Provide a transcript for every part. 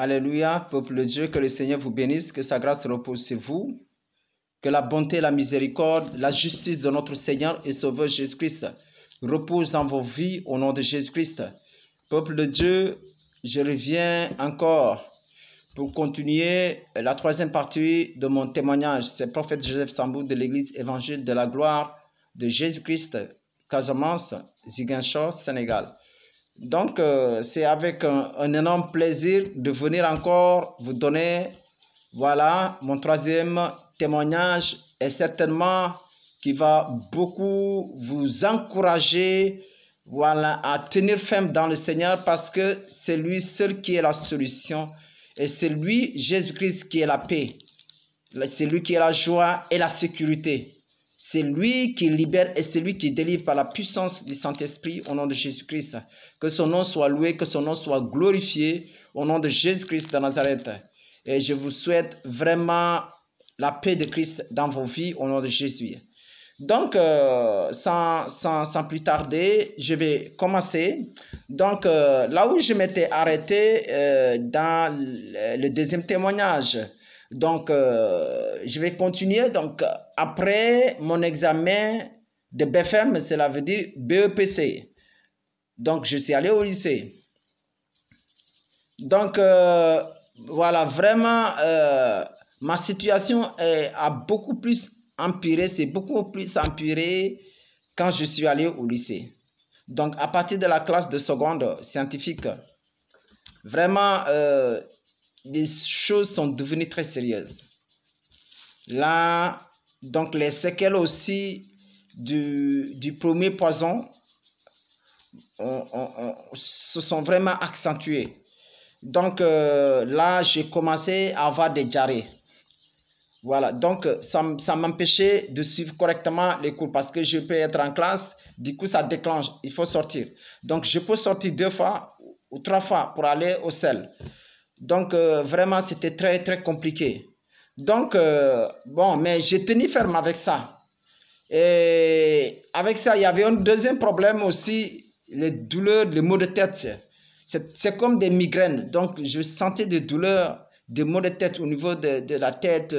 Alléluia, peuple de Dieu, que le Seigneur vous bénisse, que sa grâce repose sur vous, que la bonté, la miséricorde, la justice de notre Seigneur et Sauveur Jésus-Christ repose dans vos vies au nom de Jésus-Christ. Peuple de Dieu, je reviens encore pour continuer la troisième partie de mon témoignage. C'est prophète Joseph Sambou de l'église évangile de la gloire de Jésus-Christ, Casamance, Ziguinchor, Sénégal. Donc, c'est avec un énorme plaisir de venir encore vous donner, voilà, mon troisième témoignage et certainement qui va beaucoup vous encourager, voilà, à tenir ferme dans le Seigneur parce que c'est lui seul qui est la solution et c'est lui, Jésus-Christ, qui est la paix. C'est lui qui est la joie et la sécurité. C'est lui qui libère et c'est lui qui délivre par la puissance du Saint-Esprit au nom de Jésus-Christ. Que son nom soit loué, que son nom soit glorifié au nom de Jésus-Christ de Nazareth. Et je vous souhaite vraiment la paix de Christ dans vos vies au nom de Jésus. Donc, sans plus tarder, je vais commencer. Donc, là où je m'étais arrêté dans le deuxième témoignage, donc, je vais continuer. Donc, après mon examen de BFM, cela veut dire BEPC. Donc, je suis allé au lycée. Donc, voilà, vraiment, ma situation a beaucoup plus empiré. C'est beaucoup plus empiré quand je suis allé au lycée. Donc, à partir de la classe de seconde scientifique, vraiment, les choses sont devenues très sérieuses. Là, donc les séquelles aussi du premier poison se sont vraiment accentuées. Donc là, j'ai commencé à avoir des diarrhées. Voilà, donc ça m'empêchait de suivre correctement les cours parce que je peux être en classe, du coup ça déclenche, il faut sortir. Donc je peux sortir 2 fois ou 3 fois pour aller au sel. Donc, vraiment, c'était très, très compliqué. Donc, bon, mais j'ai tenu ferme avec ça. Et avec ça, il y avait un deuxième problème aussi, les douleurs, les maux de tête. C'est comme des migraines. Donc, je sentais des douleurs, des maux de tête au niveau de la tête.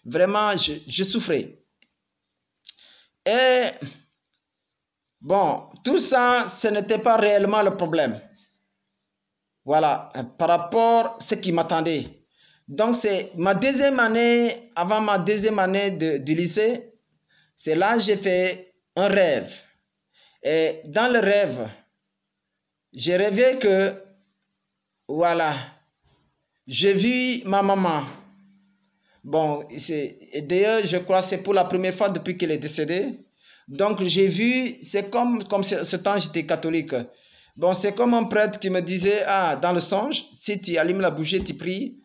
Vraiment, je souffrais. Et, bon, tout ça, ce n'était pas réellement le problème. Voilà, par rapport à ce qui m'attendait. Donc, c'est ma deuxième année, avant ma deuxième année du lycée, c'est là que j'ai fait un rêve. Et dans le rêve, j'ai rêvé que, voilà, j'ai vu ma maman. Bon, d'ailleurs, je crois que c'est pour la première fois depuis qu'elle est décédée. Donc, j'ai vu, c'est comme ce temps j'étais catholique. Bon, c'est comme un prêtre qui me disait, ah, dans le songe, si tu allumes la bougie, tu pries,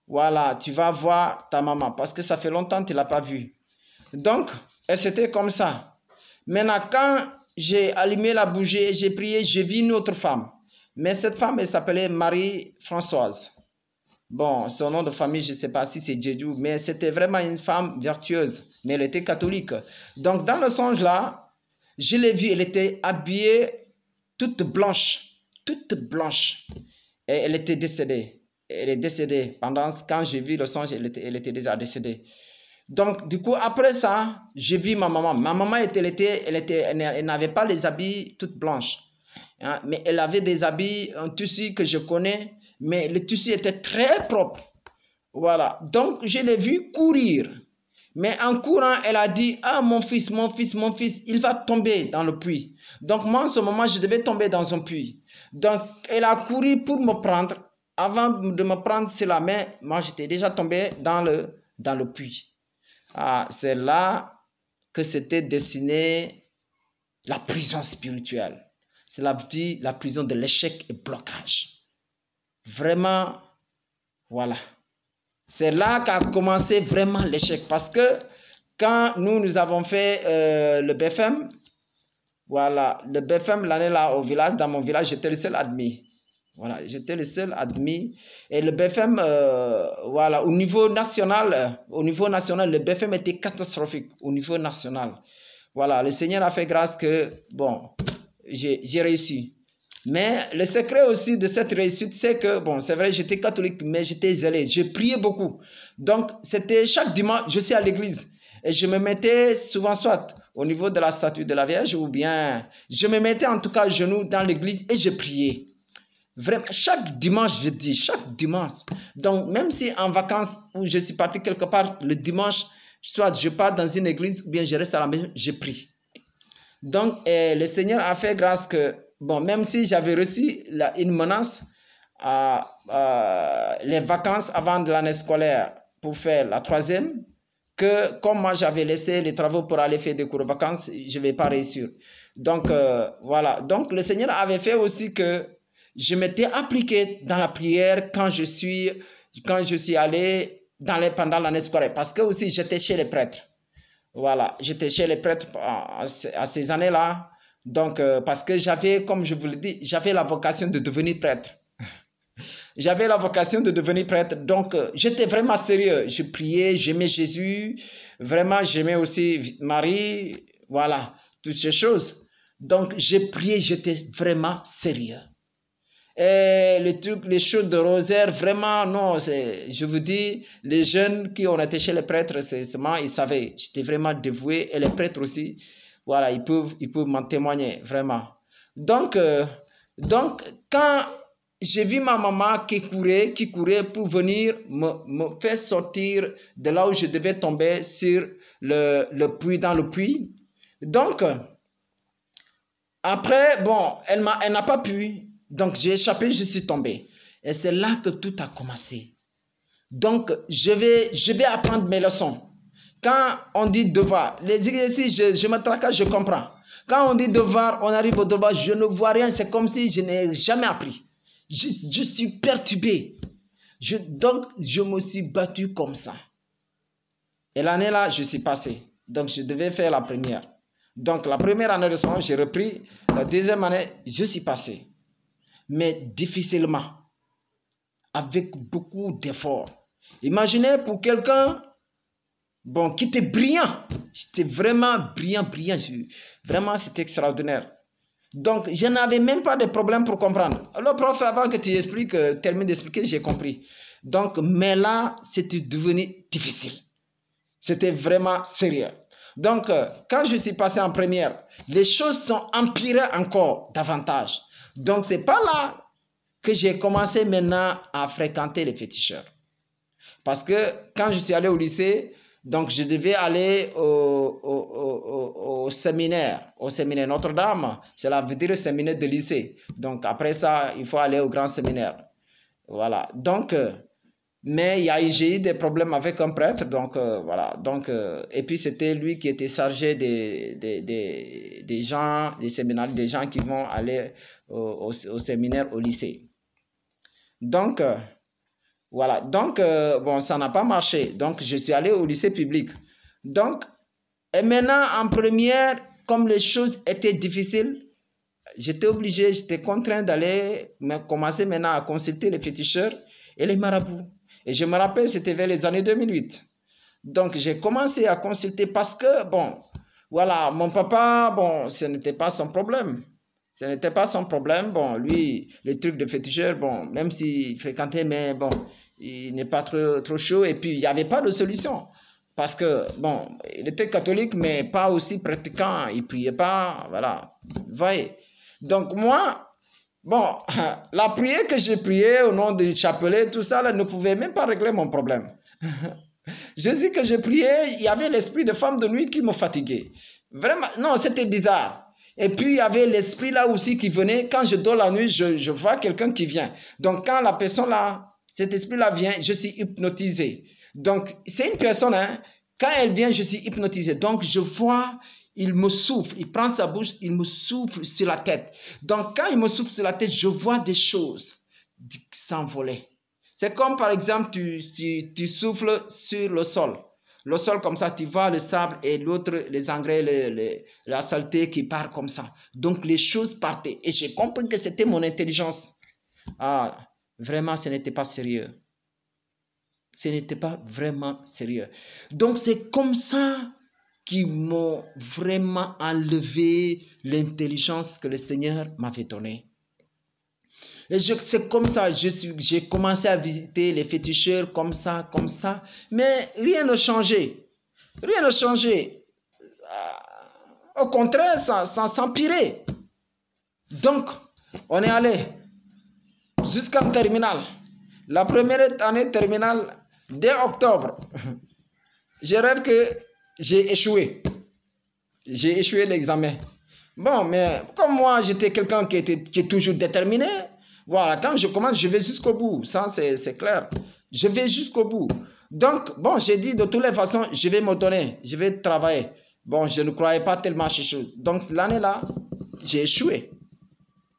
voilà, tu vas voir ta maman, parce que ça fait longtemps que tu ne l'as pas vue. Donc, c'était comme ça. Maintenant, quand j'ai allumé la bougie et j'ai prié, j'ai vu une autre femme. Mais cette femme, elle s'appelait Marie-Françoise. Bon, son nom de famille, je ne sais pas si c'est Djedjou, mais c'était vraiment une femme vertueuse, mais elle était catholique. Donc, dans le songe là, je l'ai vue, elle était habillée toute blanche, et elle était décédée. Elle est décédée. Quand j'ai vu le songe, elle était déjà décédée. Donc, du coup, après ça, j'ai vu ma maman. Ma maman, elle n'avait pas les habits toutes blanches, hein, mais elle avait des habits, un tissu que je connais, mais le tissu était très propre. Voilà. Donc, je l'ai vu courir. Mais en courant, elle a dit, ah, mon fils, il va tomber dans le puits. Donc, moi, en ce moment, je devais tomber dans un puits. Donc, elle a couru pour me prendre. Avant de me prendre sur la main, moi, j'étais déjà tombé dans le puits. Ah, c'est là que s'était dessinée la prison spirituelle. C'est la prison de l'échec et blocage. Vraiment, voilà. C'est là qu'a commencé vraiment l'échec. Parce que quand nous avons fait le BFM, voilà, le BFM, l'année là au village, dans mon village, j'étais le seul admis. Voilà, j'étais le seul admis. Et le BFM, voilà, au niveau national, le BFM était catastrophique au niveau national. Voilà, le Seigneur a fait grâce que, bon, j'ai réussi. Mais le secret aussi de cette réussite, c'est que, bon, c'est vrai, j'étais catholique, mais j'étais zélé. Je priais beaucoup. Donc, c'était chaque dimanche, je suis à l'église. Et je me mettais souvent soit au niveau de la statue de la Vierge ou bien je me mettais en tout cas à genoux dans l'église et je priais. Vraiment, chaque dimanche, je dis, chaque dimanche. Donc, même si en vacances où je suis parti quelque part le dimanche, soit je pars dans une église ou bien je reste à la maison, je prie. Donc, le Seigneur a fait grâce que, bon, même si j'avais reçu une menace, les vacances avant de l'année scolaire pour faire la troisième, que comme moi j'avais laissé les travaux pour aller faire des cours de vacances, je ne vais pas réussir. Donc, voilà. Donc, le Seigneur avait fait aussi que je m'étais appliqué dans la prière quand je suis allé pendant l'année scolaire. Parce que aussi, j'étais chez les prêtres. Voilà, j'étais chez les prêtres à ces années-là. Donc, parce que j'avais, comme je vous le dis, j'avais la vocation de devenir prêtre. J'avais la vocation de devenir prêtre. Donc, j'étais vraiment sérieux. Je priais, j'aimais Jésus. Vraiment, j'aimais aussi Marie. Voilà, toutes ces choses. Donc, j'ai prié, j'étais vraiment sérieux. Et les choses de rosaire, vraiment, non, je vous dis, les jeunes qui ont été chez les prêtres, c'est seulement, ils savaient, j'étais vraiment dévoué, et les prêtres aussi, voilà, ils peuvent m'en témoigner, vraiment. Donc, quand j'ai vu ma maman qui courait pour venir me faire sortir de là où je devais tomber sur le puits, dans le puits. Donc, après, bon, elle n'a pas pu. Donc, j'ai échappé, je suis tombé. Et c'est là que tout a commencé. Donc, je vais apprendre mes leçons. Quand on dit devoir, les exercices, je me tracasse, je comprends. Quand on dit devoir, on arrive au devoir, je ne vois rien. C'est comme si je n'ai jamais appris. Je suis perturbé. Donc, je me suis battu comme ça. Et l'année là, je suis passé. Donc, je devais faire la première. Donc, la première année de son, j'ai repris. La deuxième année, je suis passé. Mais difficilement, avec beaucoup d'efforts. Imaginez pour quelqu'un, bon, qui était brillant. J'étais vraiment brillant. Vraiment, c'était extraordinaire. Donc, je n'avais même pas de problème pour comprendre. Le prof, avant que tu expliques, termine d'expliquer, j'ai compris. Donc, mais là, c'était devenu difficile. C'était vraiment sérieux. Donc, quand je suis passé en première, les choses sont empirées encore davantage. Donc, c'est pas là que j'ai commencé maintenant à fréquenter les féticheurs. Parce que quand je suis allé au lycée, donc je devais aller au séminaire Notre-Dame. Cela veut dire le séminaire de lycée. Donc, après ça, il faut aller au grand séminaire. Voilà. Donc, mais j'ai eu des problèmes avec un prêtre, donc voilà. Donc, et puis c'était lui qui était chargé des gens, des séminaires, des gens qui vont aller au séminaire, au lycée. Donc, voilà. Donc, bon, ça n'a pas marché. Donc, je suis allé au lycée public. Donc, et maintenant, en première, comme les choses étaient difficiles, j'étais contraint d'aller commencer maintenant à consulter les féticheurs et les marabouts. Et je me rappelle, c'était vers les années 2008. Donc, j'ai commencé à consulter parce que, bon, voilà, mon papa, bon, ce n'était pas son problème. Ce n'était pas son problème. Bon, lui, le truc de féticheur, bon, même s'il fréquentait, mais bon, il n'est pas trop chaud. Et puis, il n'y avait pas de solution. Parce que, bon, il était catholique, mais pas aussi pratiquant. Il ne priait pas, voilà. Vous voyez. Donc, moi, bon, la prière que j'ai priée au nom du chapelet, tout ça, là, ne pouvait même pas régler mon problème. Jésus que j'ai prié, il y avait l'esprit de femme de nuit qui me fatiguait. Vraiment, non, c'était bizarre. Et puis, il y avait l'esprit là aussi qui venait. Quand je dors la nuit, je vois quelqu'un qui vient. Donc, quand la personne là, cet esprit-là vient, je suis hypnotisé. Donc, c'est une personne, hein, quand elle vient, je suis hypnotisé. Donc, je vois, il me souffle, il prend sa bouche, il me souffle sur la tête. Donc, quand il me souffle sur la tête, je vois des choses s'envoler. C'est comme, par exemple, tu souffles sur le sol. Le sol comme ça, tu vois le sable et l'autre, les engrais, la saleté qui part comme ça. Donc, les choses partaient. Et j'ai compris que c'était mon intelligence. Ah, vraiment, ce n'était pas sérieux. Ce n'était pas vraiment sérieux. Donc, c'est comme ça qu'ils m'ont vraiment enlevé l'intelligence que le Seigneur m'avait donnée. Et c'est comme ça, j'ai commencé à visiter les féticheurs comme ça, mais rien n'a changé. Rien n'a changé. Au contraire, ça s'empirait. Donc, on est allé jusqu'en terminale. La première année terminale, dès octobre, je rêve que j'ai échoué. J'ai échoué l'examen. Bon, mais comme moi, j'étais quelqu'un qui est toujours déterminé, voilà, quand je commence, je vais jusqu'au bout. Ça, c'est clair. Je vais jusqu'au bout. Donc, bon, j'ai dit de toutes les façons, je vais me donner, je vais travailler. Bon, je ne croyais pas tellement ces choses. Donc, l'année-là, j'ai échoué.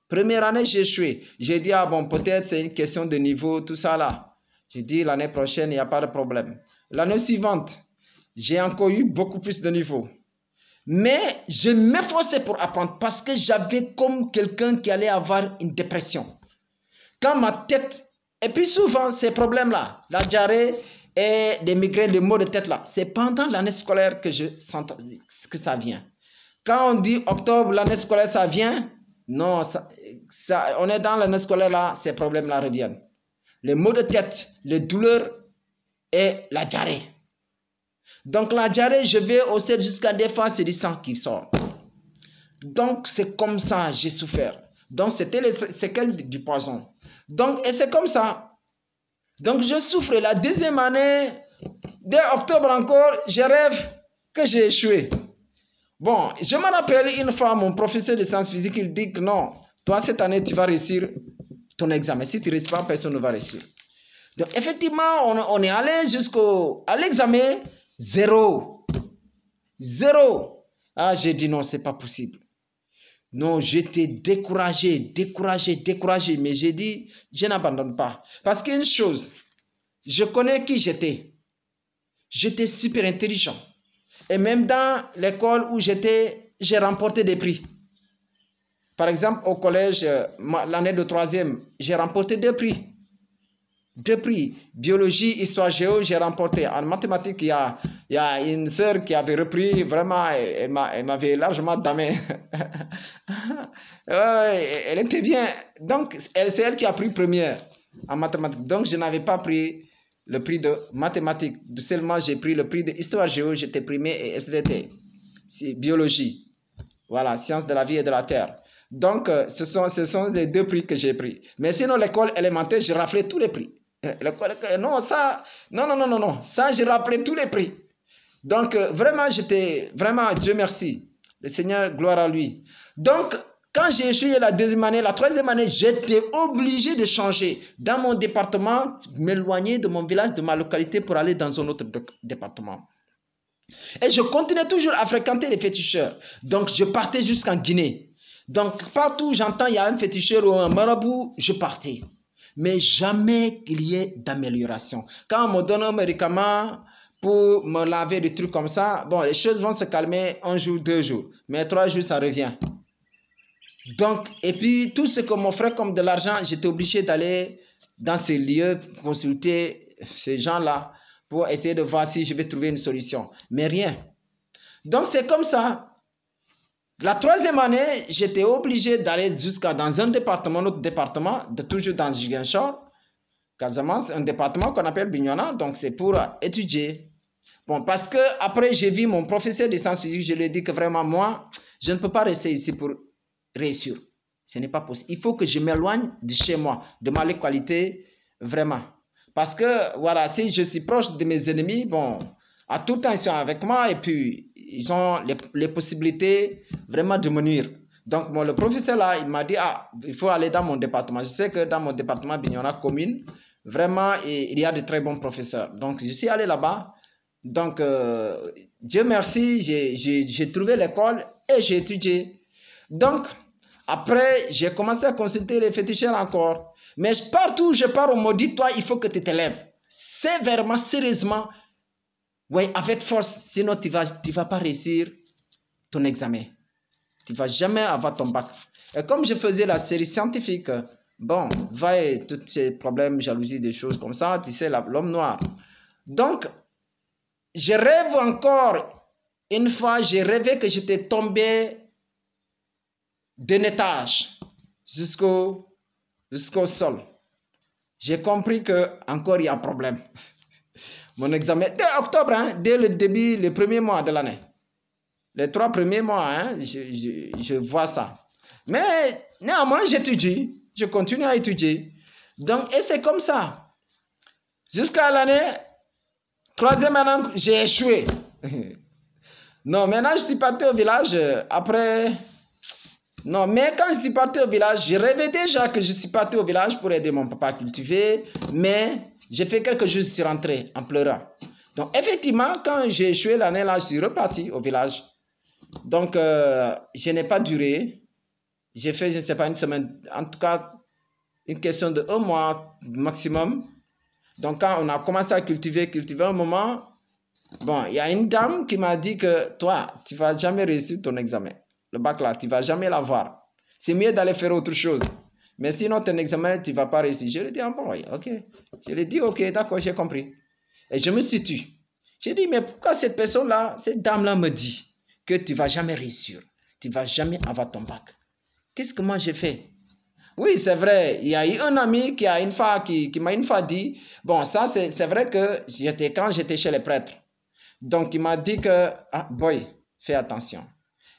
Première année, j'ai échoué. J'ai dit, ah bon, peut-être c'est une question de niveau, tout ça là. J'ai dit, l'année prochaine, il n'y a pas de problème. L'année suivante, j'ai encore eu beaucoup plus de niveau. Mais je m'efforçais pour apprendre parce que j'avais comme quelqu'un qui allait avoir une dépression. Quand ma tête, et puis souvent ces problèmes-là, la diarrhée et les migraines, les maux de tête là, c'est pendant l'année scolaire que je sens que ça vient. Quand on dit octobre, l'année scolaire, ça vient, non, on est dans l'année scolaire là, ces problèmes-là reviennent. Les maux de tête, les douleurs et la diarrhée. Donc la diarrhée, je vais au sel jusqu'à des fois, c'est du sang qui sort. Donc c'est comme ça, j'ai souffert. Donc c'était les séquelles du poison. Donc, et c'est comme ça. Donc je souffre. La deuxième année, dès octobre encore, je rêve que j'ai échoué. Bon, je me rappelle une fois, mon professeur de sciences physiques, il dit que non, toi cette année, tu vas réussir ton examen. Si tu ne réussis pas, personne ne va réussir. Donc effectivement, on est allé jusqu'à l'examen, zéro. Zéro. Ah, j'ai dit non, c'est pas possible. Non, j'étais découragé, mais j'ai dit, je n'abandonne pas. Parce qu'une chose, je connais qui j'étais. J'étais super intelligent. Et même dans l'école où j'étais, j'ai remporté des prix. Par exemple, au collège, l'année de troisième, j'ai remporté 2 prix. 2 prix. Biologie, histoire, géo, j'ai remporté. En mathématiques, il y a une sœur qui avait repris, vraiment, elle m'avait largement damé. Elle était bien. Donc, c'est elle qui a pris première en mathématiques. Donc, je n'avais pas pris le prix de mathématiques. Seulement, j'ai pris le prix de histoire, géo, j'étais primé et SVT. C'est biologie. Voilà, sciences de la vie et de la terre. Donc, ce sont les 2 prix que j'ai pris. Mais sinon, l'école élémentaire, j'ai raflé tous les prix. Non, ça, j'ai rappelé tous les prix. Donc, vraiment, Dieu merci. Le Seigneur, gloire à lui. Donc, quand j'ai échoué la deuxième année, la troisième année, j'étais obligé de changer dans mon département, m'éloigner de mon village, de ma localité pour aller dans un autre département. Et je continuais toujours à fréquenter les féticheurs. Donc, je partais jusqu'en Guinée. Donc, partout où j'entends il y a un féticheur ou un marabout, je partais. Mais jamais qu'il y ait d'amélioration. Quand on me donne un médicament pour me laver des trucs comme ça, bon, les choses vont se calmer 1 jour, 2 jours. Mais 3 jours, ça revient. Donc, et puis, tout ce qu'on m'offrait comme de l'argent, j'étais obligé d'aller dans ces lieux, consulter ces gens-là pour essayer de voir si je vais trouver une solution. Mais rien. Donc, c'est comme ça. La troisième année, j'étais obligé d'aller jusqu'à dans un département, notre département, toujours dans Ziguinchor, Casamance, un département qu'on appelle Bignona, donc c'est pour étudier. Bon, parce que après j'ai vu mon professeur de sciences physiques, je lui ai dit que vraiment moi, je ne peux pas rester ici pour réussir. Ce n'est pas possible. Il faut que je m'éloigne de chez moi, de ma localité, vraiment. Parce que, voilà, si je suis proche de mes ennemis, bon, à tout temps ils sont avec moi et puis ils ont les possibilités vraiment de me nuire. Donc, bon, le professeur là, il m'a dit, ah, il faut aller dans mon département. Je sais que dans mon département, Bignona commune, vraiment, il y a de très bons professeurs. Donc, je suis allé là-bas. Donc, Dieu merci, j'ai trouvé l'école et j'ai étudié. Donc, après, j'ai commencé à consulter les féticheurs encore. Mais partout où je pars, on me dit, toi, il faut que tu t'élèves. Sévèrement, sérieusement. Oui, avec force. Sinon, tu ne vas pas réussir ton examen. Tu ne vas jamais avoir ton bac. Et comme je faisais la série scientifique, bon, voyez, tous ces problèmes, jalousie, des choses comme ça, tu sais, l'homme noir. Donc, je rêve encore. Une fois, j'ai rêvé que j'étais tombé d'un étage jusqu'au jusqu'au sol. J'ai compris que encore il y a un problème. Mon examen, dès octobre, hein, dès le début, les premiers mois de l'année. Les 3 premiers mois, hein, je vois ça. Mais néanmoins, j'étudie. Je continue à étudier. Donc, et c'est comme ça. Jusqu'à l'année, 3e année, j'ai échoué. Non, maintenant, je suis parti au village. Après... Non, mais quand je suis parti au village, je rêvais déjà que je suis parti au village pour aider mon papa à cultiver. Mais j'ai fait quelques jours, je suis rentré en pleurant. Donc, effectivement, quand j'ai échoué l'année là, je suis reparti au village. Donc, je n'ai pas duré. J'ai fait, je ne sais pas, une semaine. En tout cas, une question de 1 mois maximum. Donc, quand on a commencé à cultiver un moment, bon, il y a une dame qui m'a dit que toi, tu ne vas jamais réussir ton examen. Le bac là, tu ne vas jamais l'avoir. C'est mieux d'aller faire autre chose. Mais sinon, ton examen, tu ne vas pas réussir. Je lui ai dit, ah bon, oui, ok. Je lui ai dit, ok, d'accord, j'ai compris. Et je me situe. J'ai dit, mais pourquoi cette personne-là, cette dame-là me dit que tu ne vas jamais réussir, tu ne vas jamais avoir ton bac? Qu'est-ce que moi j'ai fait? Oui, c'est vrai, il y a eu un ami qui m'a une fois dit, bon, ça c'est vrai que quand j'étais chez les prêtres. Donc il m'a dit que, ah boy, fais attention.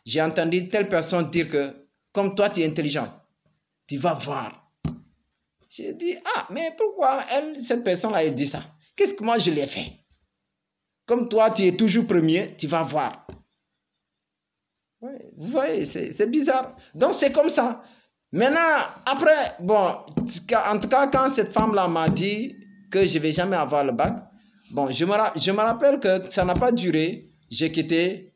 J'ai entendu telle personne dire que, comme toi tu es intelligent, tu vas voir. J'ai dit, ah, mais pourquoi cette personne-là, elle dit ça? Qu'est-ce que moi je l'ai fait? Comme toi tu es toujours premier, tu vas voir. Oui, vous voyez, c'est bizarre. Donc, c'est comme ça. Maintenant, après, bon, en tout cas, quand cette femme-là m'a dit que je ne vais jamais avoir le bac, bon, je me rappelle que ça n'a pas duré. J'ai quitté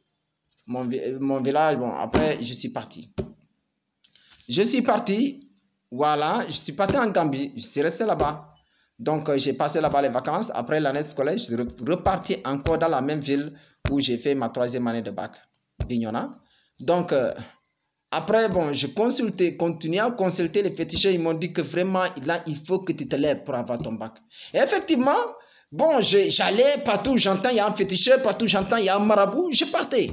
mon village. Bon, après, je suis parti. Je suis parti, voilà, je suis parti en Gambie. Je suis resté là-bas. Donc, j'ai passé là-bas les vacances. Après l'année scolaire, je suis reparti encore dans la même ville où j'ai fait ma 3e année de bac, Bignona. Donc, après, bon, continué à consulter les féticheurs. Ils m'ont dit que vraiment, là, il faut que tu te lèves pour avoir ton bac. Et effectivement, bon, j'allais partout, j'entends, il y a un féticheur, partout, j'entends, il y a un marabout, je partais.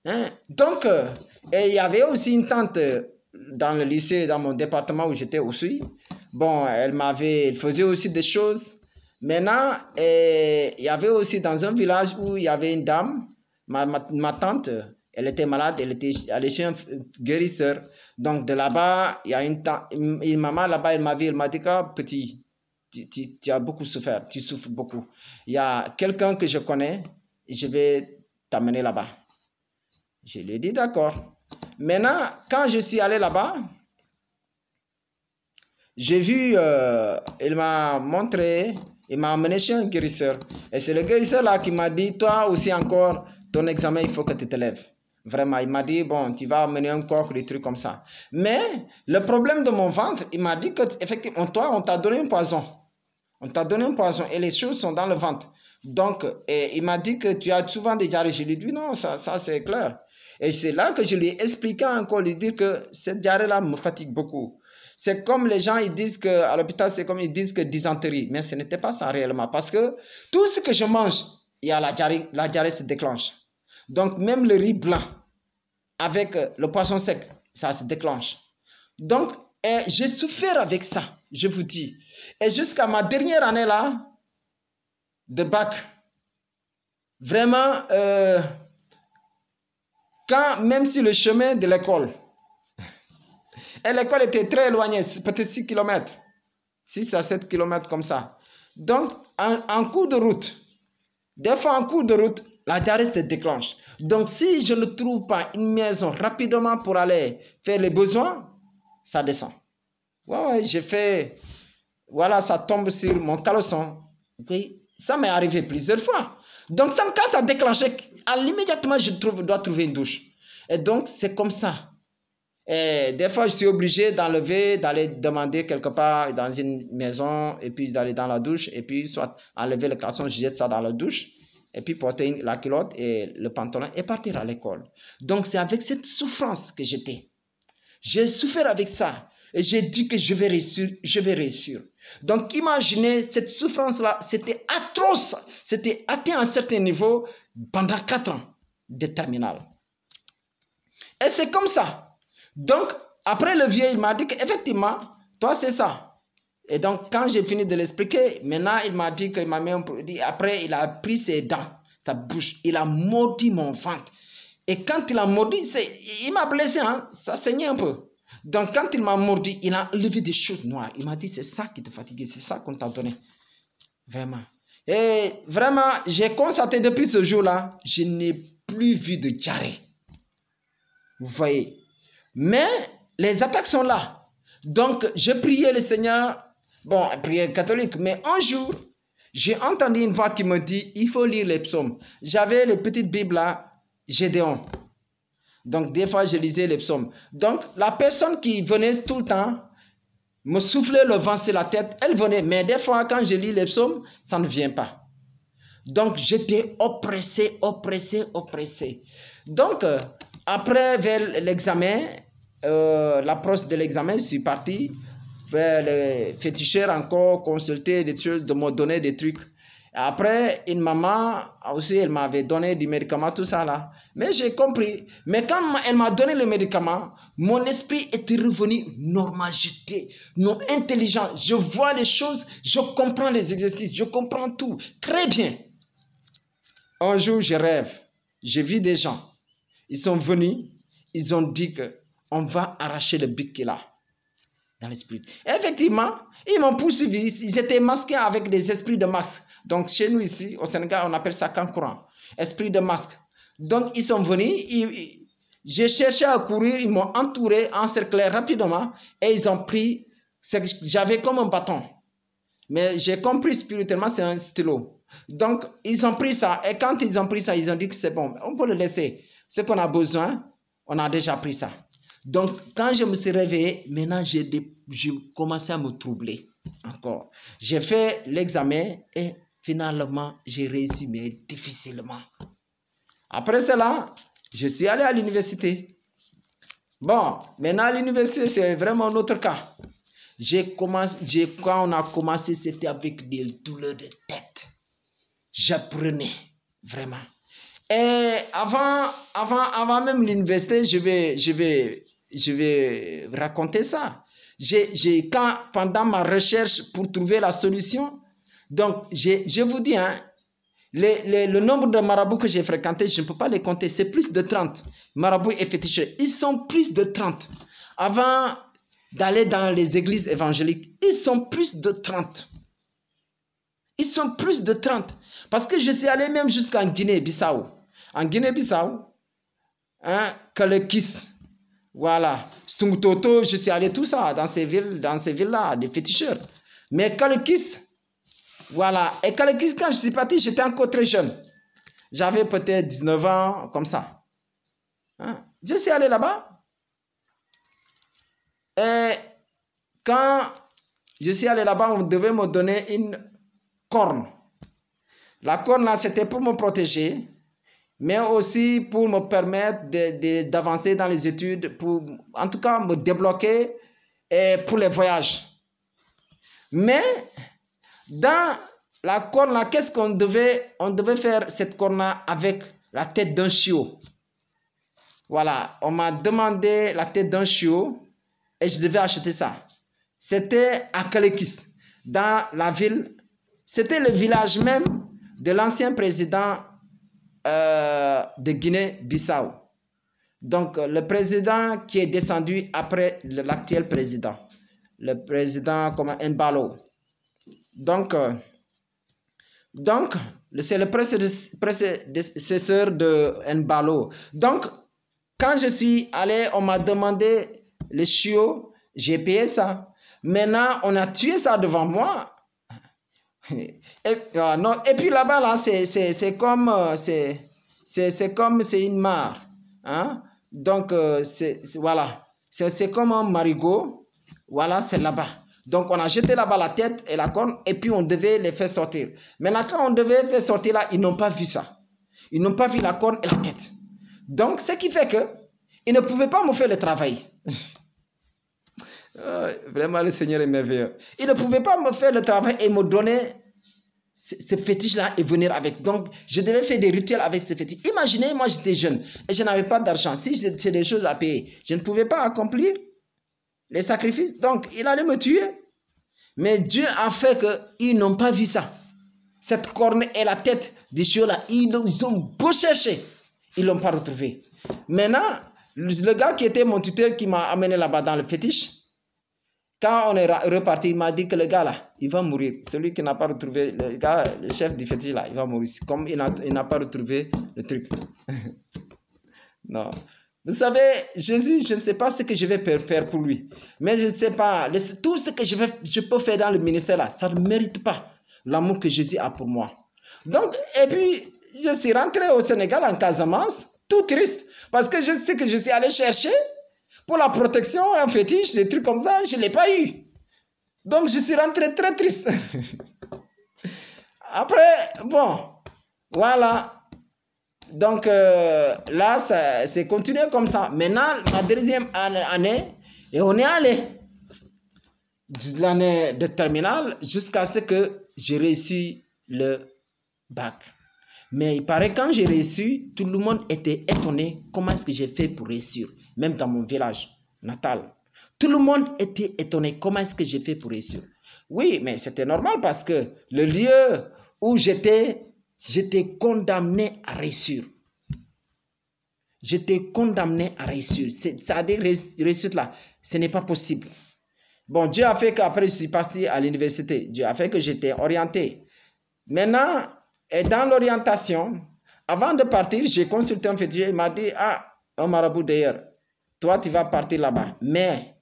Hein? Donc, et il y avait aussi une tante dans le lycée, dans mon département où j'étais aussi. Bon, elle faisait aussi des choses. Maintenant, il y avait aussi dans un village où il y avait une dame, ma tante. Elle était malade, elle était allée chez un guérisseur. Donc, de là-bas, il y a une maman là-bas, elle m'a dit que petit, tu as beaucoup souffert, tu souffres beaucoup. Il y a quelqu'un que je connais, et je vais t'amener là-bas. Je lui ai dit d'accord. Maintenant, quand je suis allé là-bas, j'ai vu, il m'a montré, il m'a amené chez un guérisseur. Et c'est le guérisseur là qui m'a dit, toi aussi encore, ton examen, il faut que tu te lèves. Vraiment, il m'a dit, bon, tu vas amener un corps, des trucs comme ça. Mais le problème de mon ventre, il m'a dit que, effectivement, toi, on t'a donné un poison. On t'a donné un poison et les choses sont dans le ventre. Donc, il m'a dit que tu as souvent des diarrhées. Je lui ai dit, non, ça c'est clair. Et c'est là que je lui ai expliqué encore, lui dire que cette diarrhée-là me fatigue beaucoup. C'est comme les gens, ils disent qu'à l'hôpital, c'est comme ils disent que dysenterie. Mais ce n'était pas ça réellement. Parce que tout ce que je mange, il y a la diarrhée se déclenche. Donc, même le riz blanc, avec le poisson sec, ça se déclenche. Donc, j'ai souffert avec ça, je vous dis. Et jusqu'à ma dernière année là, de bac, vraiment, même si le chemin de l'école, et l'école était très éloignée, peut-être 6 km, 6 à 7 km comme ça. Donc, en cours de route, des fois en cours de route, la diarrhée se déclenche. Donc, si je ne trouve pas une maison rapidement pour aller faire les besoins, ça descend. Ouais, j'ai fait... Voilà, ça tombe sur mon caleçon. Okay? Ça m'est arrivé plusieurs fois. Donc, quand ça déclenchait, immédiatement, je dois trouver une douche. Et donc, c'est comme ça. Et des fois, je suis obligé d'aller demander quelque part dans une maison, et puis d'aller dans la douche, et puis soit enlever le caleçon, je jette ça dans la douche, et puis porter la culotte et le pantalon et partir à l'école. Donc, c'est avec cette souffrance que j'étais. J'ai souffert avec ça. Et j'ai dit que je vais réussir. Donc, imaginez, cette souffrance-là, c'était atroce. C'était atteint à un certain niveau pendant 4 ans de terminale. Et c'est comme ça. Donc, après le vieux, il m'a dit qu'effectivement, Toi, c'est ça. Et donc, quand j'ai fini de l'expliquer, maintenant, il m'a dit qu'il m'a mis un produit. Après, il a pris ses dents, sa bouche. Il a mordu mon ventre. Et quand il a mordu, il m'a blessé, hein? Ça saignait un peu. Donc, quand il m'a mordu, il a levé des choses noires. Il m'a dit, c'est ça qui te fatigue, c'est ça qu'on t'a donné. Vraiment. Et vraiment, j'ai constaté depuis ce jour-là, je n'ai plus vu de diarrhée. Vous voyez. Mais les attaques sont là. Donc, je priais le Seigneur, bon, prière catholique, mais un jour, j'ai entendu une voix qui me dit, il faut lire les psaumes. J'avais les petites Bibles là, Gédéon. Donc, des fois, je lisais les psaumes. Donc, la personne qui venait tout le temps, me soufflait le vent sur la tête, elle venait. Mais des fois, quand je lis les psaumes, ça ne vient pas. Donc, j'étais oppressé. Donc, après, vers l'examen, l'approche de l'examen, je suis parti vers les féticheurs encore, consulter des choses, de me donner des trucs. Après, une maman aussi, elle m'avait donné des médicaments, tout ça là. Mais j'ai compris. Mais quand elle m'a donné le médicament, mon esprit était revenu normal. J'étais non intelligent. Je vois les choses, je comprends les exercices, je comprends tout. Très bien. Un jour, je rêve. J'ai vu des gens. Ils sont venus. Ils ont dit qu'on va arracher le bic qu'il a dans l'esprit. Effectivement, ils m'ont poursuivi. Ils étaient masqués avec des esprits de masque. Donc, chez nous ici, au Sénégal, on appelle ça kankuran. Esprit de masque. Donc, ils sont venus. J'ai cherché à courir. Ils m'ont entouré, encerclé rapidement. Et ils ont pris ce que j'avais comme un bâton. Mais j'ai compris spirituellement, c'est un stylo. Donc, ils ont pris ça. Et quand ils ont pris ça, ils ont dit que c'est bon. On peut le laisser. Ce qu'on a besoin, on a déjà pris ça. Donc, quand je me suis réveillé, maintenant, j'ai commencé à me troubler encore. J'ai fait l'examen et finalement, j'ai réussi, mais difficilement. Après cela, je suis allé à l'université. Bon, maintenant, à l'université, c'est vraiment un autre cas. Quand on a commencé, c'était avec des douleurs de tête. J'apprenais, vraiment. Et avant même l'université, je vais raconter ça. Pendant ma recherche pour trouver la solution, donc je vous dis, hein, le nombre de marabouts que j'ai fréquentés, je ne peux pas les compter, c'est plus de 30. Marabouts et féticheurs, ils sont plus de 30. Avant d'aller dans les églises évangéliques, ils sont plus de 30. Ils sont plus de 30. Parce que je suis allé même jusqu'en Guinée-Bissau. En Guinée-Bissau, hein, Kalekis, voilà, Stumtoto, je suis allé tout ça dans ces villes-là, des féticheurs. Mais Kalekis, voilà, et Kalekis, quand je suis parti, j'étais encore très jeune. J'avais peut-être 19 ans, comme ça. Hein? Je suis allé là-bas. Et quand je suis allé là-bas, on devait me donner une corne. La corne, là, c'était pour me protéger, mais aussi pour me permettre d'avancer dans les études, pour en tout cas me débloquer pour les voyages. Mais dans la corne là, qu'est-ce qu'on devait, on devait faire cette corne là avec la tête d'un chiot. Voilà, on m'a demandé la tête d'un chiot et je devais acheter ça. C'était à Kalekis, dans la ville. C'était le village même de l'ancien président de Guinée-Bissau. Donc, le président qui est descendu après l'actuel président. Le président comme Mbalo. Donc c'est le prédécesseur de Mbalo. Donc, quand je suis allé, on m'a demandé le chiot, j'ai payé ça. Maintenant, on a tué ça devant moi. Et puis là-bas, là, c'est comme c'est une mare. Hein? Donc, voilà. C'est comme un marigot. Voilà, c'est là-bas. Donc, on a jeté là-bas la tête et la corne et puis on devait les faire sortir. Maintenant, quand on devait faire sortir là, ils n'ont pas vu ça. Ils n'ont pas vu la corne et la tête. Donc, ce qui fait que ils ne pouvaient pas me faire le travail. Vraiment, le Seigneur est merveilleux. Ils ne pouvaient pas me faire le travail et me donner ce fétiche-là et venir avec. Donc, je devais faire des rituels avec ce fétiche. Imaginez, moi, j'étais jeune et je n'avais pas d'argent. Si c'est des choses à payer, je ne pouvais pas accomplir. les sacrifices. Donc, il allait me tuer. Mais Dieu a fait qu'ils n'ont pas vu ça. Cette corne et la tête des chiots là, ils ont beau chercher, ils ne l'ont pas retrouvé. Maintenant, le gars qui était mon tuteur qui m'a amené là-bas dans le fétiche, quand on est reparti, il m'a dit que le gars là, il va mourir. Celui qui n'a pas retrouvé, le gars, le chef du fétiche là, il va mourir. Comme il n'a pas retrouvé le truc. Non. Vous savez, Jésus, je ne sais pas ce que je vais faire pour lui. Mais je ne sais pas, tout ce que je peux faire dans le ministère là, ça ne mérite pas l'amour que Jésus a pour moi. Donc, et puis, je suis rentré au Sénégal, en Casamance, tout triste. Parce que je sais que je suis allé chercher pour la protection, un fétiche, des trucs comme ça, je ne l'ai pas eu. Donc, je suis rentré très triste. Après, bon, voilà. Donc, là, c'est continué comme ça. Maintenant, ma deuxième année, et on est allé de l'année de terminale jusqu'à ce que j'ai reçu le bac. Mais il paraît que quand j'ai reçu, tout le monde était étonné comment est-ce que j'ai fait pour réussir, même dans mon village natal. Tout le monde était étonné comment est-ce que j'ai fait pour réussir. Oui, mais c'était normal parce que le lieu où j'étais condamné à réussir. J'étais condamné à réussir. C'est-à-dire, réussite là, ce n'est pas possible. Bon, Dieu a fait qu'après je suis parti à l'université. Dieu a fait que j'étais orienté. Maintenant, et dans l'orientation, avant de partir, j'ai consulté un féticheur. Il m'a dit, ah, un marabout d'ailleurs, toi tu vas partir là-bas. Mais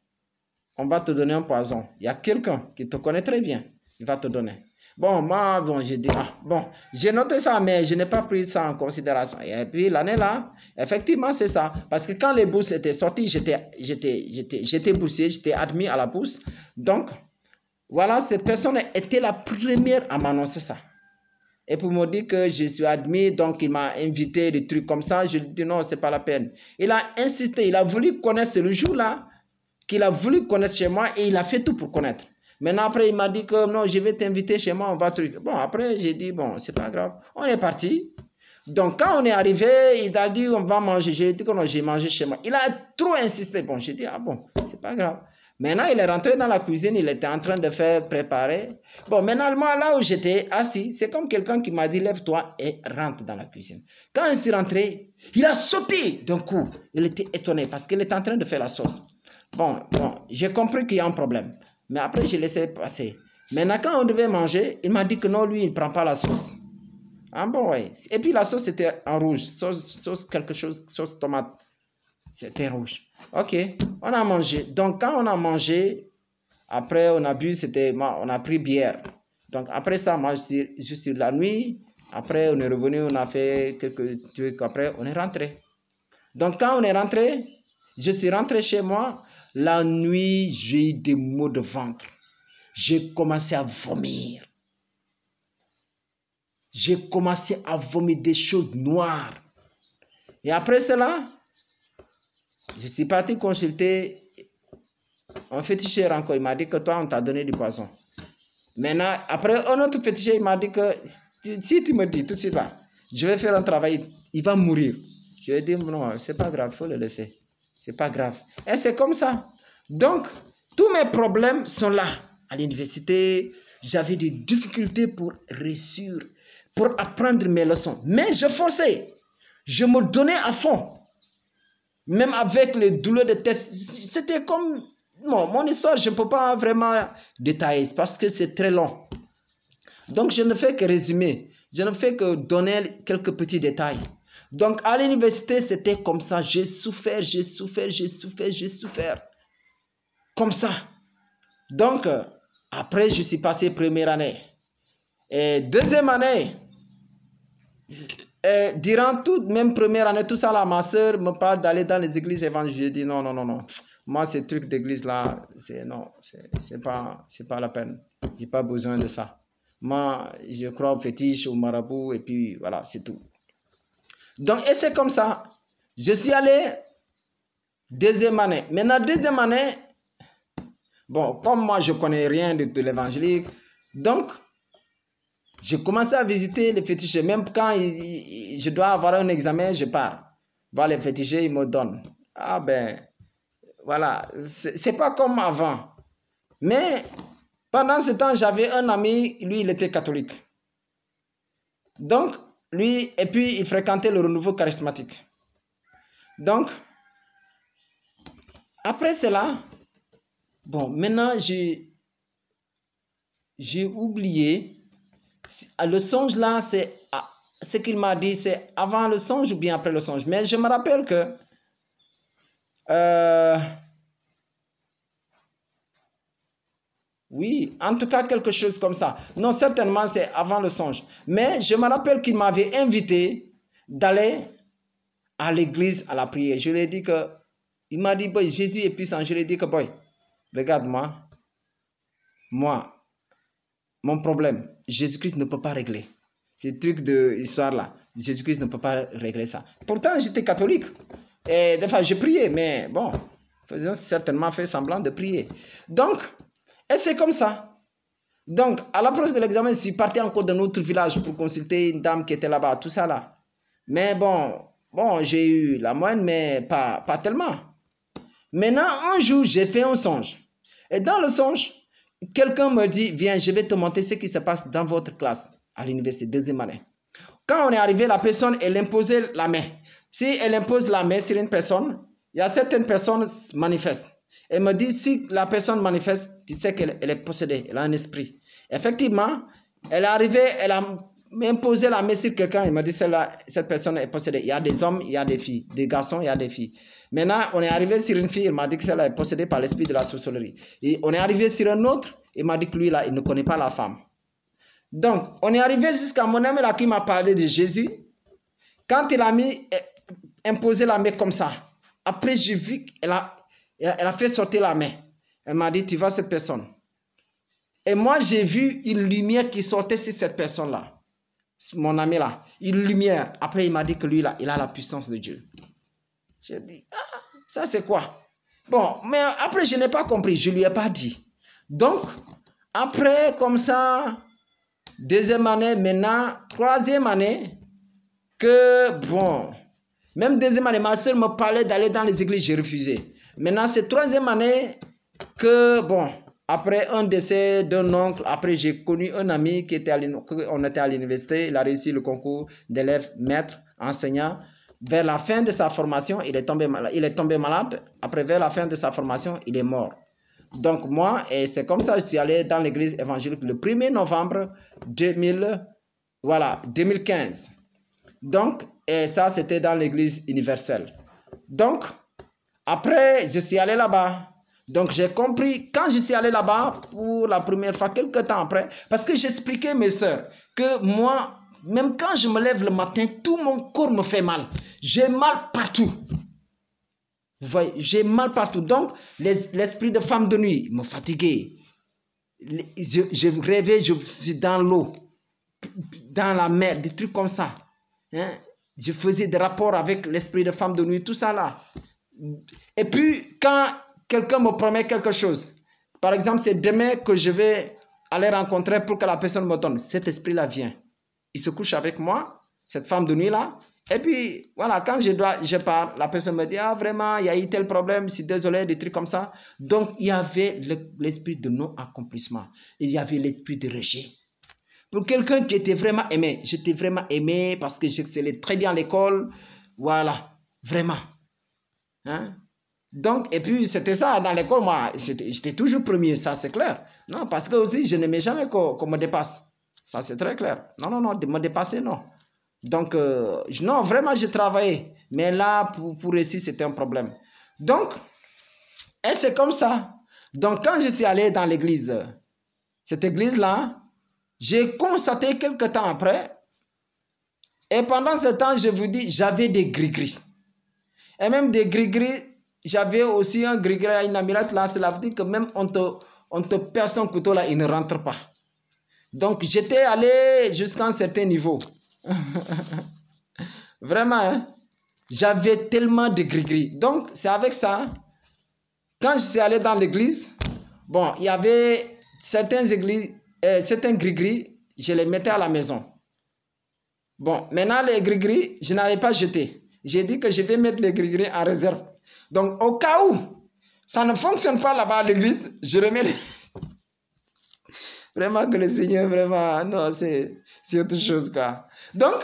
on va te donner un poison. Il y a quelqu'un qui te connaît très bien. Il va te donner. Bon, moi, bon, j'ai dit, ah, bon, j'ai noté ça, mais je n'ai pas pris ça en considération. Et puis, l'année là, effectivement, c'est ça. Parce que quand les bourses étaient sorties, j'étais boursier, j'étais admis à la bourse. Donc, voilà, cette personne était la première à m'annoncer ça. Et pour me dire que je suis admis, donc il m'a invité, des trucs comme ça. Je lui ai dit non, c'est pas la peine. Il a insisté, il a voulu connaître, c'est le jour-là qu'il a voulu connaître chez moi et il a fait tout pour connaître. Maintenant, après, il m'a dit que non, je vais t'inviter chez moi, on va truc. Bon, après, j'ai dit, bon, c'est pas grave. On est parti. Donc, quand on est arrivé, il a dit, on va manger. J'ai dit que non, j'ai mangé chez moi. Il a trop insisté. Bon, j'ai dit, ah bon, c'est pas grave. Maintenant, il est rentré dans la cuisine, il était en train de faire préparer. Bon, maintenant, moi, là où j'étais assis, c'est comme quelqu'un qui m'a dit, lève-toi et rentre dans la cuisine. Quand je suis rentré, il a sauté d'un coup. Il était étonné parce qu'il était en train de faire la sauce. Bon, j'ai compris qu'il y a un problème. Mais après, j'ai laissé passer. Maintenant, quand on devait manger, il m'a dit que non, lui, il ne prend pas la sauce. Ah bon, oui. Et puis la sauce, c'était en rouge. Sauce quelque chose, sauce tomate. C'était rouge. Ok, on a mangé. Donc, quand on a mangé, après, on a bu, on a pris bière. Donc, après ça, moi, je suis la nuit. Après, on est revenu, on a fait quelques trucs. Après, on est rentré. Donc, quand on est rentré, je suis rentré chez moi. La nuit, j'ai eu des maux de ventre. J'ai commencé à vomir. J'ai commencé à vomir des choses noires. Et après cela, je suis parti consulter un féticheur encore. Il m'a dit que toi, on t'a donné du poison. Maintenant, après, un autre féticheur, il m'a dit que si tu me dis tout de suite là, je vais faire un travail, il va mourir. Je lui ai dit non, c'est pas grave, il faut le laisser. C'est pas grave. Et c'est comme ça. Donc, tous mes problèmes sont là. À l'université, j'avais des difficultés pour réussir, pour apprendre mes leçons. Mais je forçais. Je me donnais à fond. Même avec les douleurs de tête. C'était comme... Non, mon histoire, je ne peux pas vraiment détailler parce que c'est très long. Donc, je ne fais que résumer. Je ne fais que donner quelques petits détails. Donc, à l'université, c'était comme ça. J'ai souffert. Comme ça. Donc, après, je suis passé première année. Et deuxième année, durant toute, même première année, tout ça là, ma soeur me parle d'aller dans les églises évangéliques. J'ai dit non. Moi, ces trucs d'église là, c'est pas la peine. J'ai pas besoin de ça. Moi, je crois au fétiche, au marabout, et puis voilà, c'est tout. Donc, et c'est comme ça. Je suis allé deuxième année. Maintenant, deuxième année, bon, comme moi, je ne connais rien de l'évangélique, donc, j'ai commencé à visiter les féticheurs. Même quand je dois avoir un examen, je pars. Voir les féticheurs, ils me donnent. Ah ben, voilà, c'est pas comme avant. Mais pendant ce temps, j'avais un ami, lui, il était catholique. Donc, lui, et puis il fréquentait le renouveau charismatique. Donc, après cela, bon, maintenant, j'ai oublié. Le songe là, c'est ce qu'il m'a dit, c'est avant le songe ou bien après le songe. Mais je me rappelle que oui, en tout cas quelque chose comme ça. Non, certainement c'est avant le songe. Mais je me rappelle qu'il m'avait invité d'aller à l'église à la prière. Je lui ai dit que, il m'a dit, boy, Jésus est puissant. Je lui ai dit que, boy, regarde-moi, moi, mon problème, Jésus-Christ ne peut pas régler. Ces trucs d'histoire-là, Jésus-Christ ne peut pas régler ça. Pourtant, j'étais catholique. Et des fois, je priais, mais bon, faisant certainement fait semblant de prier. Donc, et c'est comme ça. Donc, à l'approche de l'examen, je suis parti encore dans notre village pour consulter une dame qui était là-bas, tout ça là. Mais bon, j'ai eu la moyenne, mais pas tellement. Maintenant, un jour, j'ai fait un songe. Et dans le songe, quelqu'un me dit, viens, je vais te montrer ce qui se passe dans votre classe à l'université, deuxième année. Quand on est arrivé, la personne, elle imposait la main. Si elle impose la main sur une personne, il y a certaines personnes qui manifestent. Elle me dit, si la personne manifeste, tu sais qu'elle est possédée, elle a un esprit. Effectivement, elle est arrivée, elle a imposé la main sur quelqu'un, elle me dit, cette personne est possédée. Il y a des hommes, il y a des filles, des garçons, il y a des filles. Maintenant, on est arrivé sur une fille, elle m'a dit que celle-là est possédée par l'esprit de la sorcellerie. Et on est arrivé sur un autre, il m'a dit que lui, là, il ne connaît pas la femme. Donc, on est arrivé jusqu'à mon ami là qui m'a parlé de Jésus. Quand il a imposé la main comme ça, après j'ai vu qu'elle a fait sortir la main. Elle m'a dit, tu vois cette personne. Et moi, j'ai vu une lumière qui sortait sur cette personne-là. Mon ami là. Une lumière. Après, il m'a dit que lui là, il a la puissance de Dieu. J'ai dit, ah, ça c'est quoi? Bon, mais après, je n'ai pas compris. Je ne lui ai pas dit. Donc, après, comme ça, deuxième année, maintenant, troisième année, que bon, même deuxième année, ma soeur me parlait d'aller dans les églises, j'ai refusé. Maintenant, c'est troisième année que, bon, après un décès d'un oncle, après j'ai connu un ami qui était on était à l'université, il a réussi le concours d'élève maître, enseignant. Vers la fin de sa formation, il est tombé malade. Après, vers la fin de sa formation, il est mort. Donc moi, et c'est comme ça que je suis allé dans l'église évangélique le 1er novembre 2015. Donc, et ça, c'était dans l'église universelle. Donc, après, je suis allé là-bas. Donc, j'ai compris, quand je suis allé là-bas, pour la première fois, quelques temps après, parce que j'expliquais à mes soeurs que moi, même quand je me lève le matin, tout mon corps me fait mal. J'ai mal partout. Vous voyez, j'ai mal partout. Donc, l'esprit de femme de nuit me fatiguait. Je rêvais, je suis dans l'eau, dans la mer, des trucs comme ça. Hein? Je faisais des rapports avec l'esprit de femme de nuit, tout ça là. Et puis, quand quelqu'un me promet quelque chose, par exemple, c'est demain que je vais aller rencontrer pour que la personne me donne, cet esprit-là vient. Il se couche avec moi, cette femme de nuit-là, et puis, voilà, quand je pars, la personne me dit, ah, vraiment, il y a eu tel problème, je suis désolé, des trucs comme ça. Donc, il y avait l'esprit de non-accomplissement. Il y avait l'esprit de rejet. Pour quelqu'un qui était vraiment aimé, j'étais vraiment aimé parce que j'excellais très bien à l'école. Voilà, vraiment. Hein? Donc, et puis, c'était ça, dans l'école, moi, j'étais toujours premier, ça, c'est clair. Non, parce que aussi, je n'aimais jamais qu'on me dépasse. Ça, c'est très clair. Non, de me dépasser, non. Donc, non, vraiment, j'ai travaillé. Mais là, pour réussir, c'était un problème. Donc, et c'est comme ça. Donc, quand je suis allé dans l'église, cette église-là, j'ai constaté quelques temps après, et pendant ce temps, je vous dis, j'avais des gris-gris. Et même des gris-gris, j'avais aussi un gris-gris, une amulette là, cela veut dire que même on te perce un couteau là, il ne rentre pas. Donc, j'étais allé jusqu'à un certain niveau. Vraiment, hein? J'avais tellement de gris-gris. Donc, c'est avec ça, quand je suis allé dans l'église, bon, il y avait certains gris-gris, je les mettais à la maison. Bon, maintenant, les gris-gris, je n'avais pas jeté. J'ai dit que je vais mettre les gris-gris en réserve. Donc, au cas où Ça ne fonctionne pas là-bas à l'église. Je remets les... Vraiment que le Seigneur, vraiment, non, c'est autre chose, quoi. Donc,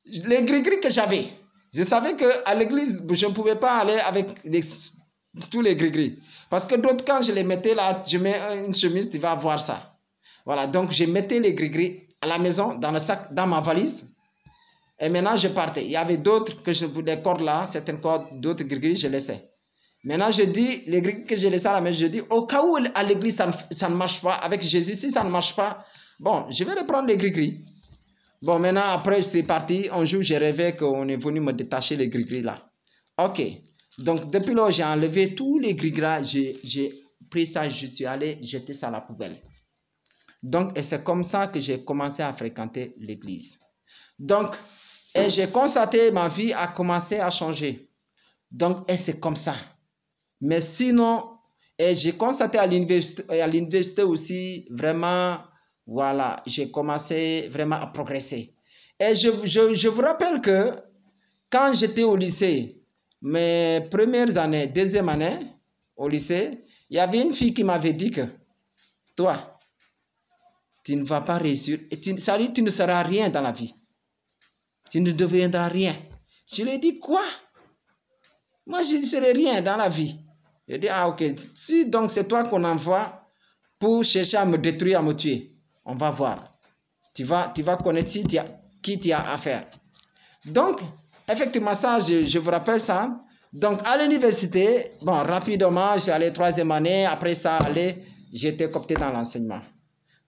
les gris-gris que j'avais, je savais qu'à l'église, je ne pouvais pas aller avec tous les gris-gris. Parce que d'autres, quand je les mettais là, je mets une chemise, tu vas voir ça. Voilà, donc je mettais les gris-gris à la maison, dans le sac, dans ma valise. Et maintenant, je partais. Il y avait d'autres, des cordes là, certaines cordes, d'autres gris-gris, je laissais. Maintenant, je dis, les gris que j'ai laissés à la maison, je dis, au cas où à l'église, ça ne marche pas, avec Jésus, si ça ne marche pas, bon, je vais reprendre les gris-gris. Bon, maintenant, après, c'est parti. Un jour, j'ai rêvé qu'on est venu me détacher les gris-gris là. Ok. Donc, depuis là, j'ai enlevé tous les gris-gris, j'ai pris ça, je suis allé jeter ça à la poubelle. Donc, et c'est comme ça que j'ai commencé à fréquenter l'église. Donc, et j'ai constaté, ma vie a commencé à changer. Donc, et c'est comme ça. Mais sinon, et j'ai constaté à l'université aussi, vraiment, voilà, j'ai commencé vraiment à progresser. Et je vous rappelle que quand j'étais au lycée, mes premières années, deuxième année au lycée, il y avait une fille qui m'avait dit que, toi, tu ne vas pas réussir, et ça dit, tu ne seras rien dans la vie. Tu ne deviendras rien. Je lui ai dit, quoi? Moi, je ne serai rien dans la vie. Je dis, ah ok, si donc c'est toi qu'on envoie pour chercher à me détruire, à me tuer, on va voir. Tu vas connaître qui tu as affaire. Donc, effectivement, ça, je vous rappelle ça. Donc, à l'université, bon, rapidement, j'ai allé troisième année. Après ça, j'ai été coopté dans l'enseignement.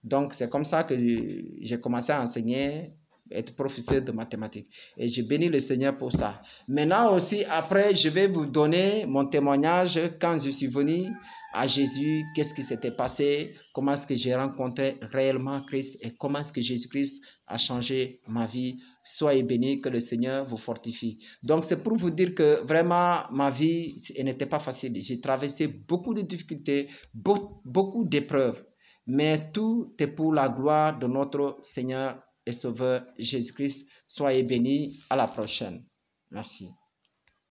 Donc, c'est comme ça que j'ai commencé à enseigner, être professeur de mathématiques. Et j'ai béni le Seigneur pour ça. Maintenant aussi, après, je vais vous donner mon témoignage quand je suis venu à Jésus, qu'est-ce qui s'était passé, comment est-ce que j'ai rencontré réellement Christ et comment est-ce que Jésus-Christ a changé ma vie. Soyez bénis, que le Seigneur vous fortifie. Donc, c'est pour vous dire que vraiment, ma vie n'était pas facile. J'ai traversé beaucoup de difficultés, beaucoup d'épreuves. Mais tout est pour la gloire de notre Seigneur et Sauveur Jésus-Christ. Soyez bénis. À la prochaine. Merci.